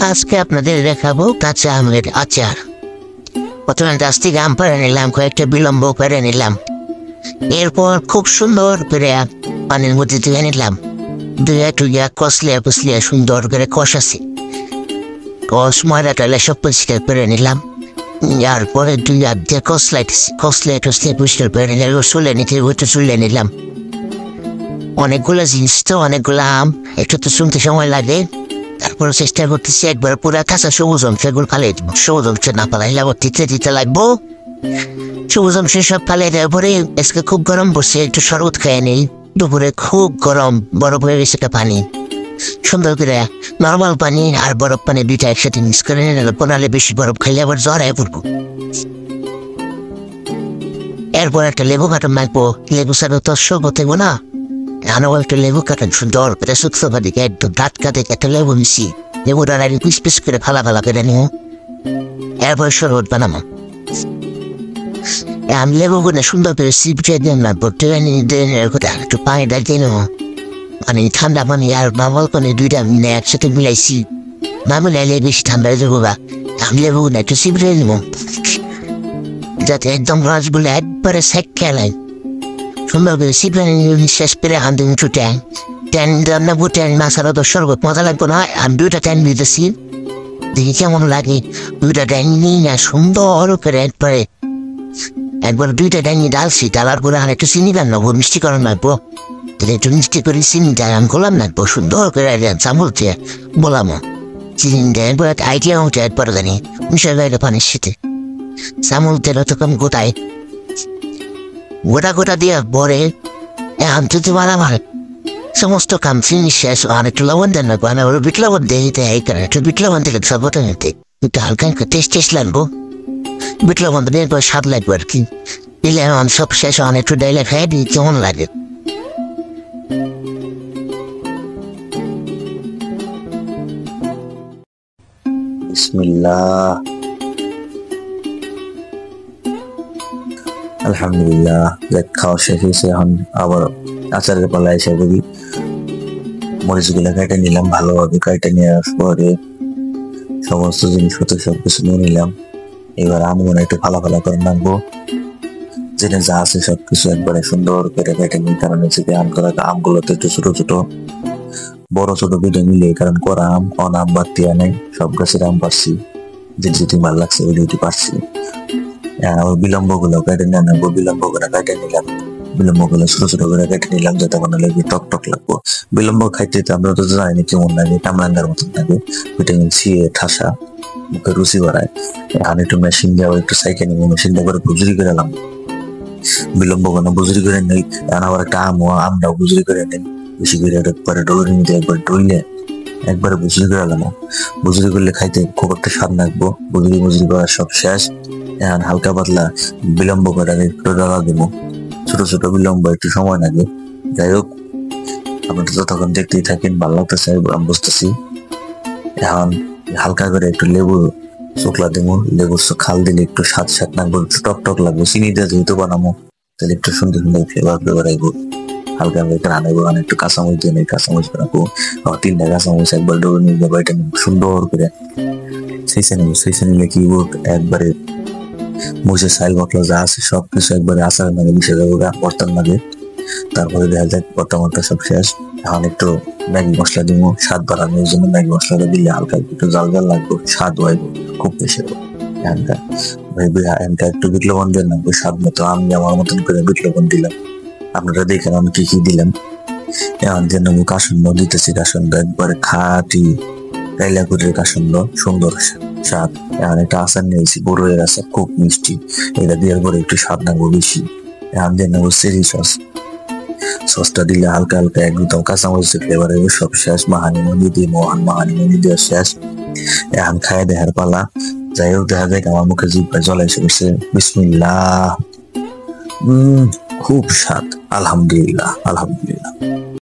আজকে আপনাদের দেখাবো কাঁচা আমের আচার। প্রথমে গাছ থেকে আম পেড়ে নিলাম, কয়েকটা বিলম্ব করে নিলাম। এরপর খুব সুন্দর করে পানির মধ্যে ধুয়ে নিলাম। ধুয়ে কষলিয়া সুন্দর করে কষাছি। ময়দা টয়লা সব পরিষ্কার করে নিলাম। এরপরে দুই হাত দিয়ে কষলিয়ে পরিষ্কার করে নিলাম। চুলে নিলাম। অনেকগুলো জিনিস তো, অনেকগুলো আম, একটু তো শুনতে সময় লাগে। তারপরে চেষ্টা করতেছি একবার পুরা কাঁচা সবুজ অংশগুলো ফালিয়ে দিব। সবুজ অংশ না ফালাইলে আবার দিতে লাগবো। সবুজ অংশ সব ফালিয়ে দেওয়ার পরে আজকে খুব গরম পড়ছে, একটু শরবত খেয়ে নেই। দুপুরে খুব গরম, বরফ হয়ে গেছে পানি। সুন্দর করে নর্মাল পানি আর বরফ পানি দুইটা একসাথে মিক্স করে নিলে, পোনালে বেশি বরফ খাইলে আবার জ্বর হয়ে পড়বো। এরপর একটা লেবু কাটা মাখবো। লেবু ছাড়া তো শরবত দেবো না। আনাও একটা লেবু কাটান সুন্দর করে শুকনো দিকে একদম দাঁত কাটে একটা লেবু মিশি। লেবুটা পিস করে ফালা করে নিও। এরপর শরবত বানাবো। আমি লেবুগুলো সুন্দর করে সিপটে দিন না, একটু পানি ডালতে নেবো। মানে ঠান্ডা পানি আর নর্মাল পানি দুইটা মিলে একসাথে মিলাইছি। না মিলাইলে বেশি ঠান্ডা হয়ে যাবো। আমি লেবুগুলো একটু সিপটে নেবো, যাতে একদম রসগুলো একবারে সেক খেলায়। সুন্দর করে সিপটে শেষ করে হাতে ছুটে ট্যান রান্না বুটে মাছারা তো শরবত মজা লাগবো না। আমি দুইটা ট্যান দিতেছি, দেখি কেমন লাগে। দুইটা ট্যান নিই না, সুন্দর করে একবার দুইটা ট্যান ডালছি। ডালার পরে আর একটু চিনি রান্নাবো, মিষ্টি করার লাগবো। একটু মিষ্টি করে চিনিটা আমি গোলাম লাগবো সুন্দর করে চামচ দিয়ে বলামো। চিনিটা একবার আইডিয়া উঠে একবার জানি মিশে যায় পানির সাথে। চামচ তেল তখন গোটা দিয়ে ভরে এখন তুই বানাবার সমস্ত কাম ফিনিশ শেষ। আর একটু লবণ দেন লাগবো, বিট লবণ দিয়ে একটু বিট লবণ দিলে সবটা নিতে একটু হালকা টেস্ট লাগবো। বিট লবণ দিয়ে একবার স্বাদ লাগবে আর কি। দিলে এখন সব শেষ, একটু ডাইলে খাই দিই কেমন লাগে। বিসমিল্লাহ, আলহামদুলিল্লাহ। খাওয়া শেষ হয়েছে, এখন আবার আচারের পালা এসে করি। মরিচগুলো কেটে নিলাম, ভালোভাবে কেটে নেওয়ার পরে সমস্ত জিনিসপত্র সবকিছু নিয়ে নিলাম। এবার আমগুলো একটু ফালা করে নামবো। যেটা যা আছে সবকিছু একবারে সুন্দর করে কেটে নিই, কারণ হচ্ছে কি আমগুলো তো একটু ছোট ছোট, বড় ছোট কেটে মিলে, কারণ করা আম আম বাড়তি নেই, সব গাছের আম পারছি, যেটি ভালো লাগছে ওইটি পারছি। বিলম্ব গুলো কেটে নেবো, বিলম্ব করে কেটে নিলাম। বিলম্ব গুলো ছোট ছোট করে কেটে নিলাম, যাতে মানে লাগবে টক লাগবো। বিলম্ব খাইতে তো আমরা তো জানি কেমন লাগে, কামরাঙ্গার মতন লাগে। ভিটামিন সি এ ঠাসা, মুখে রুচি বাড়ায়। আমি একটু মেশিন দিয়ে একটু সাইকেল নিবো, মেশিন দিয়ে করে বুজুরি করে এলাম। বিলম্ব করে বুজুরি করে নেই, আবার একটা আমটাও বুজুরি করে নেই। বেশি করে একবারে ডলে নিতে, একবার ডইলে একবারে বুজুরি করে এলাম। বুজুরি করলে খাইতে খুব একটা স্বাদ লাগবো। বুজুরি করার সব শেষ। এখন হালকা পাতলা বিলম্ব করে একটু ডালা দেবো। ছোট ছোট বিলম্ব একটু সময় লাগে। যাই হোক, আপনারা যতক্ষণ দেখতেই থাকেন, ভালো লাগতেছে, আমি বুঝতেছি। এখন হালকা করে একটু লেবু চোখলা দেবো। লেবুর খাল দিলে একটু স্বাদ লাগবে, একটু টক লাগবে। চিনি দিয়ে যেহেতু বানাবো, তাহলে একটু সুন্দর ফ্লেভার আইবো। হালকা করে আনাইবো, একটু কাঁচামরিচ দিয়ে নেই, কাঁচামরিচ বানাবো। আবার 3টা কাঁচামরিচ একবার ডোরে নিয়ে যাবো, এটা সুন্দর করে সেইসে নিলে কি একবারে মরিচের সাইল মশলা যা আছে সবকিছু একবারে আচারের নামে মিশে যাবো, বর্তার নামে। তারপরে দেখা যায় বর্তা সব শেষ। এখন একটু ম্যাগি মশলা দিব, স্বাদ বাড়ানোর জন্য। ম্যাগি মশলাটা দিলে হালকা একটু জাল লাগবে, স্বাদ হইব, খুব বেশি একটু বিট লবণ দিয়ে লাগবে স্বাদ মতো। আমি আমার মতন করে বিট লবণ দিলাম, আপনারা দেখেন আমি কি দিলাম। এখন যে নেবো কাসুন্দ দিতেছি, কাসুন্দ একবারে খাঁটি কাইলাকুড়ির কাসুন্দ, সুন্দর স্বাদ। এখন একটা আচার নিয়েছি, বড়ের আচার, খুব মিষ্টি। এটা দেওয়ার পরে একটু স্বাদ লাগবো বেশি। এখন দিয়ে নেবো চেরি সসটা দিলে হালকা একদম কাঁচামরিচের ফ্লেভার হবে। সব শেষ। মাহানিমনি দেওয়া শেষ। এখন খায় দেখার পালা। যাই হোক, দেখা যায় আমার মুখে জিহ্বায় জল এসে গেছে। বিসমিল্লাহ, খুব স্বাদ। আলহামদুলিল্লাহ।